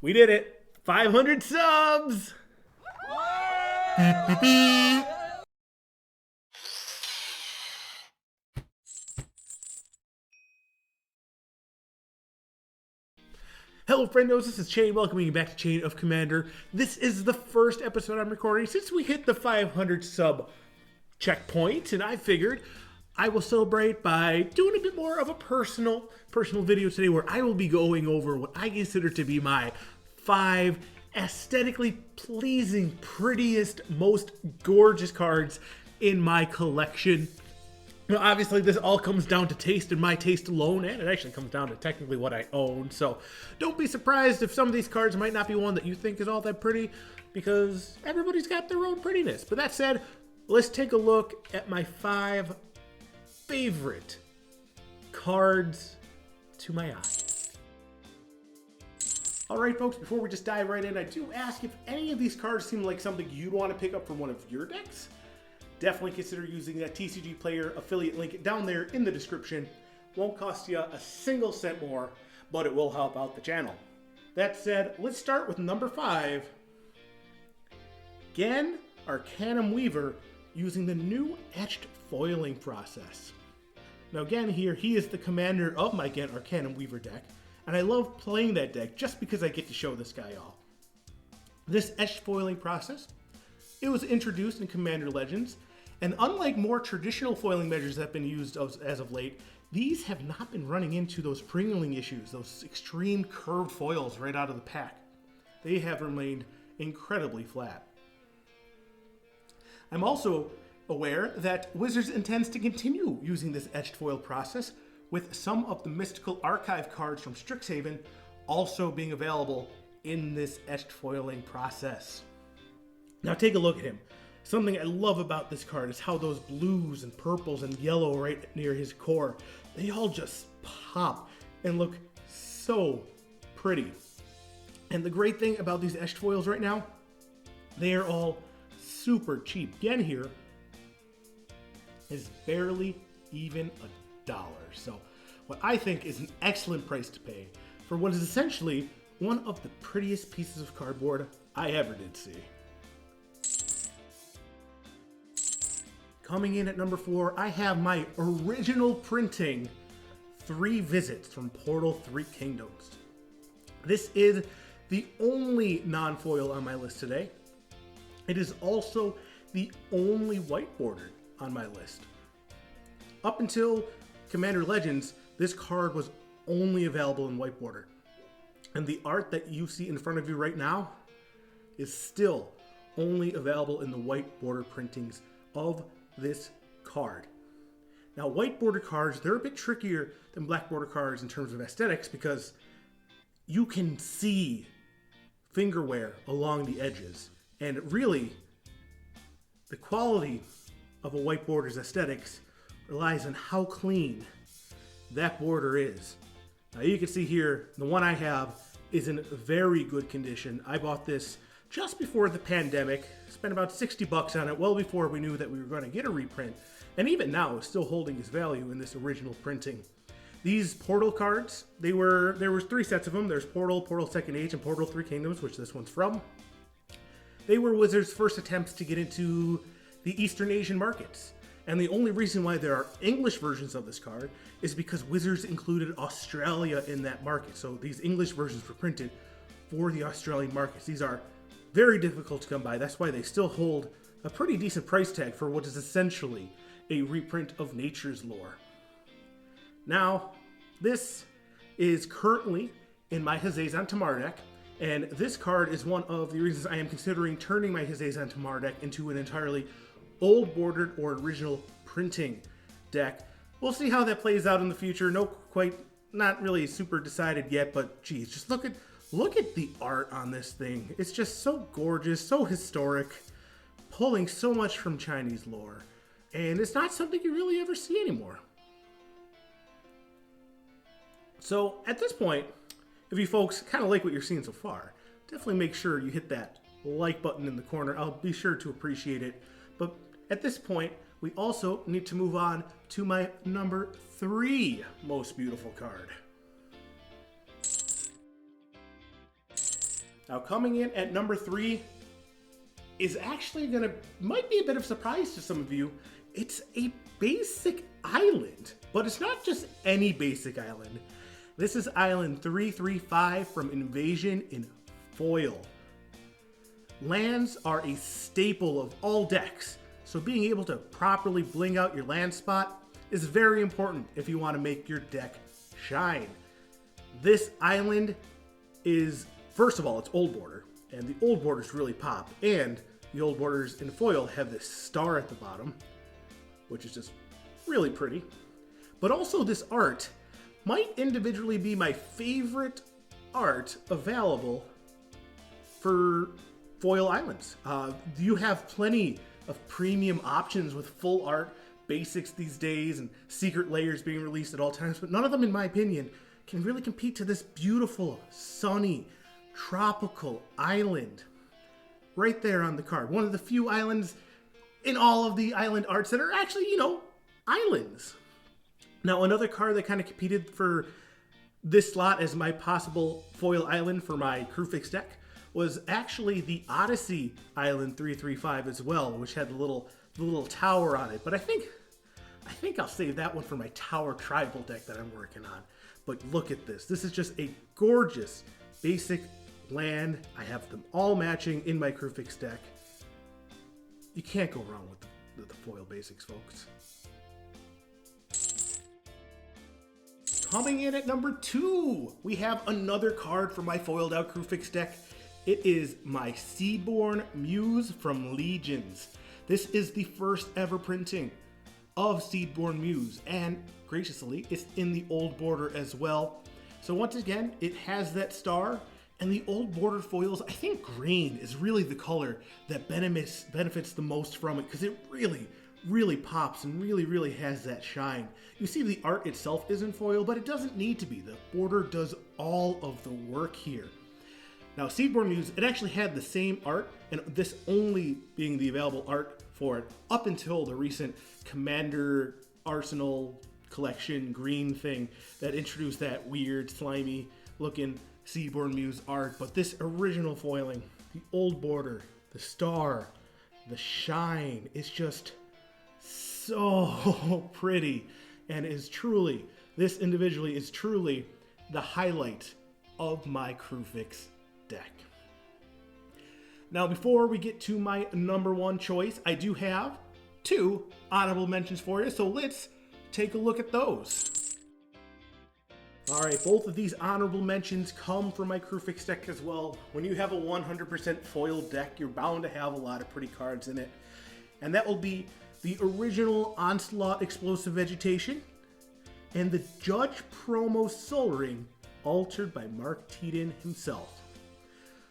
We did it! 500 subs! Hello friendos, this is Chain, welcoming you back to Chain of Commander. This is the first episode I'm recording since we hit the 500 sub checkpoint, and I figured I will celebrate by doing a bit more of a personal video today where I will be going over what I consider to be my 5 aesthetically pleasing, prettiest, most gorgeous cards in my collection. Now, obviously, this all comes down to taste and my taste alone, and it actually comes down to technically what I own. So don't be surprised if some of these cards might not be one that you think is all that pretty, because everybody's got their own prettiness. But that said, let's take a look at my 5 favorite cards to my eye. Alright folks, before we just dive right in, I do ask if any of these cards seem like something you'd want to pick up for one of your decks. Definitely consider using that TCG Player affiliate link down there in the description. Won't cost you a single cent more, but it will help out the channel. That said, let's start with number 5. Gen Arcanum Weaver using the new etched foiling process. Now again here, he is the commander of my Gen Arcanum Weaver deck, and I love playing that deck just because I get to show this guy off. This etched foiling process, it was introduced in Commander Legends, and unlike more traditional foiling measures that have been used as of late, these have not been running into those pringling issues, those extreme curved foils right out of the pack. They have remained incredibly flat. I'm also aware that Wizards intends to continue using this etched foil process, with some of the mystical archive cards from Strixhaven also being available in this etched foiling process. Now take a look at him. Something I love about this card is how those blues and purples and yellow right near his core, they all just pop and look so pretty. And the great thing about these etched foils right now, they are all super cheap. Gen here is barely even $1. So what I think is an excellent price to pay for what is essentially one of the prettiest pieces of cardboard I ever did see. Coming in at number 4, I have my original printing 3 Visits from Portal 3 Kingdoms. This is the only non-foil on my list today. It is also the only white bordered on my list. Up until Commander Legends, this card was only available in white border. And the art that you see in front of you right now is still only available in the white border printings of this card. Now, white border cards, they're a bit trickier than black border cards in terms of aesthetics because you can see finger wear along the edges. And really, the quality of a white border's aesthetics relies on how clean that border is. Now you can see here, the one I have is in very good condition. I bought this just before the pandemic, spent about $60 on it, well before we knew that we were going to get a reprint, and even now it's still holding its value in this original printing. These Portal cards, there was 3 sets of them. There's Portal, Portal Second Age, and Portal 3 Kingdoms, which this one's from. They were Wizards' first attempts to get into the Eastern Asian markets. And the only reason why there are English versions of this card is because Wizards included Australia in that market. So these English versions were printed for the Australian markets. These are very difficult to come by. That's why they still hold a pretty decent price tag for what is essentially a reprint of Nature's Lore. Now, this is currently in my Hazezon Tamar deck, and this card is one of the reasons I am considering turning my Hazezon Tamar deck into an entirely old bordered or original printing deck. We'll see how that plays out in the future. Not really super decided yet, but geez, just look at the art on this thing. It's just so gorgeous, so historic, pulling so much from Chinese lore, and it's not something you really ever see anymore. So at this point, if you folks kind of like what you're seeing so far, definitely make sure you hit that like button in the corner. I'll be sure to appreciate it. But at this point, we also need to move on to my number 3 most beautiful card. Now coming in at number 3 is actually might be a bit of a surprise to some of you. It's a basic island, but it's not just any basic island. This is Island 335 from Invasion in foil. Lands are a staple of all decks, so being able to properly bling out your land spot is very important if you want to make your deck shine. This island is, first of all, it's old border, and the old borders really pop, and the old borders in foil have this star at the bottom, which is just really pretty. But also this art might individually be my favorite art available for foil islands. You have plenty of premium options with full art basics these days and secret layers being released at all times, but none of them, in my opinion, can really compete to this beautiful, sunny, tropical island right there on the card. One of the few islands in all of the island arts that are actually, islands. Now, another card that kind of competed for this slot as my possible foil island for my Crewfix deck was actually the Odyssey Island 335 as well, which had the little tower on it. But I think I'll save that one for my Tower Tribal deck that I'm working on. But look at this. This is just a gorgeous basic land. I have them all matching in my Crewfix deck. You can't go wrong with the foil basics, folks. Coming in at number 2, we have another card for my foiled out Crewfix deck. It is my Seedborn Muse from Legions. This is the first ever printing of Seedborn Muse, and graciously, it's in the old border as well. So once again, it has that star, and the old border foils, I think green is really the color that benefits the most from it, because it really pops and really has that shine. You see the art itself is in foil, but it doesn't need to be. The border does all of the work here. Now, Seedborn Muse, it actually had the same art, and this only being the available art for it up until the recent Commander Arsenal Collection green thing that introduced that weird, slimy looking Seedborn Muse art. But this original foiling, the old border, the star, the shine, is just so pretty, and this individually is truly the highlight of my Crewfix deck. Now, before we get to my number 1 choice, I do have 2 honorable mentions for you, so let's take a look at those. Alright, both of these honorable mentions come from my Crewfix deck as well. When you have a 100% foil deck, you're bound to have a lot of pretty cards in it. And that will be the original Onslaught Explosive Vegetation and the Judge Promo Sol Ring, altered by Mark Teeden himself.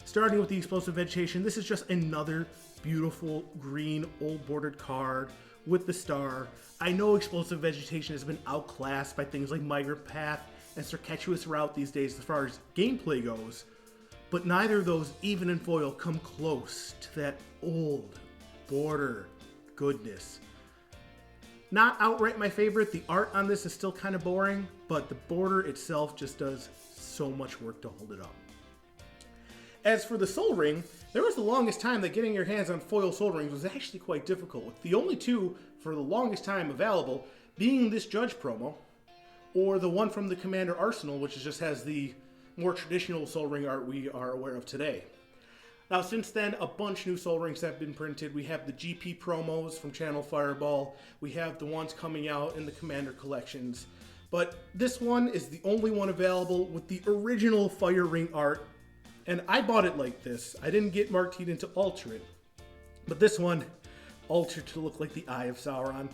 Starting with the Explosive Vegetation, this is just another beautiful green old bordered card with the star. I know Explosive Vegetation has been outclassed by things like Migrant Path and Circuitous Route these days as far as gameplay goes, but neither of those, even in foil, come close to that old border goodness. Not outright my favorite. The art on this is still kind of boring, but the border itself just does so much work to hold it up. As for the Sol Ring, there was the longest time that getting your hands on foil Sol Rings was actually quite difficult, with the only 2 for the longest time available being this Judge promo, or the one from the Commander Arsenal, which just has the more traditional Sol Ring art we are aware of today. Now, since then, a bunch new Sol Rings have been printed. We have the GP promos from Channel Fireball. We have the ones coming out in the Commander collections. But this one is the only one available with the original Fire Ring art. And I bought it like this. I didn't get Mark Teeden to alter it. But this one altered to look like the Eye of Sauron.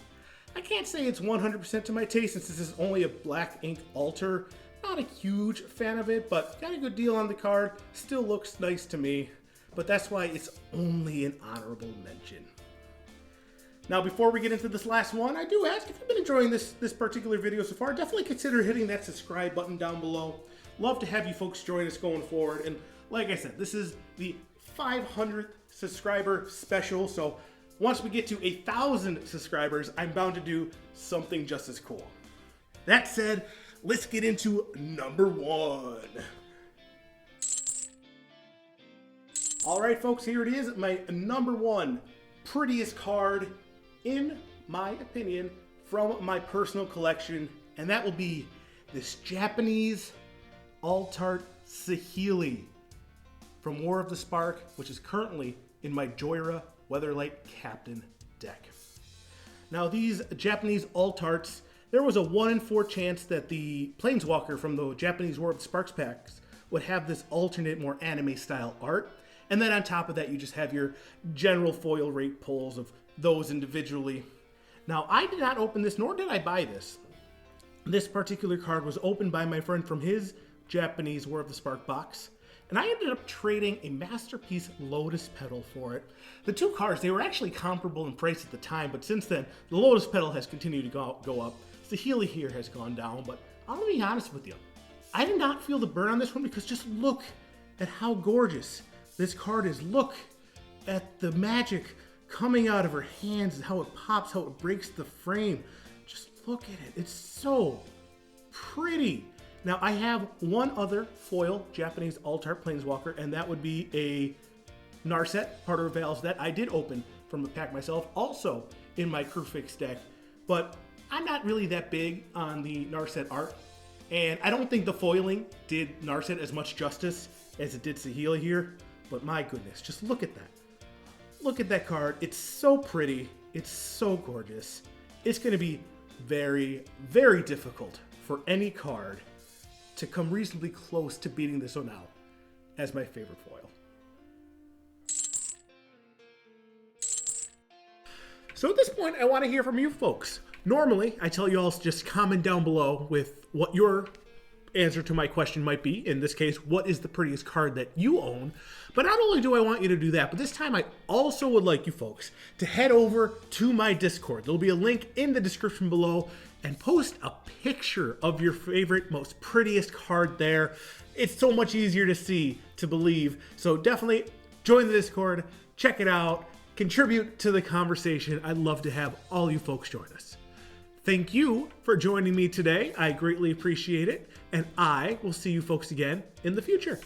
I can't say it's 100% to my taste since this is only a black ink alter. Not a huge fan of it, but got a good deal on the card. Still looks nice to me. But that's why it's only an honorable mention. Now, before we get into this last one, I do ask if you've been enjoying this particular video so far, definitely consider hitting that subscribe button down below. Love to have you folks join us going forward. And like I said, this is the 500th subscriber special. So once we get to 1,000 subscribers, I'm bound to do something just as cool. That said, let's get into number 1. All right, folks, here it is, my number one prettiest card, in my opinion, from my personal collection, and that will be this Japanese Alt-Art Saheeli from War of the Spark, which is currently in my Joyra Weatherlight Captain deck. Now, these Japanese Alt-Arts, there was a 1 in 4 chance that the Planeswalker from the Japanese War of the Sparks packs would have this alternate, more anime-style art. And then on top of that, you just have your general foil rate pulls of those individually. Now, I did not open this, nor did I buy this. This particular card was opened by my friend from his Japanese War of the Spark box, and I ended up trading a Masterpiece Lotus Petal for it. The two cards, they were actually comparable in price at the time, but since then, the Lotus Petal has continued to go up. Saheeli here has gone down, but I'm gonna be honest with you. I did not feel the burn on this one because just look at how gorgeous this card is. Look at the magic coming out of her hands and how it pops, how it breaks the frame. Just look at it. It's so pretty. Now, I have one other foil Japanese Alt-Art Planeswalker, and that would be a Narset, part of Val's that I did open from the pack myself, also in my Crewfix deck. But I'm not really that big on the Narset art, and I don't think the foiling did Narset as much justice as it did Saheeli here. But my goodness, just look at that. Look at that card. It's so pretty. It's so gorgeous. It's going to be very, very difficult for any card to come reasonably close to beating this one out as my favorite foil. So at this point, I want to hear from you folks. Normally, I tell you all to just comment down below with what your answer to my question might be. In this case, what is the prettiest card that you own? But not only do I want you to do that, but this time I also would like you folks to head over to my Discord. There'll be a link in the description below, and post a picture of your favorite, most prettiest card there. It's so much easier to see, to believe. So definitely join the Discord, check it out, contribute to the conversation. I'd love to have all you folks join us. Thank you for joining me today. I greatly appreciate it, and I will see you folks again in the future.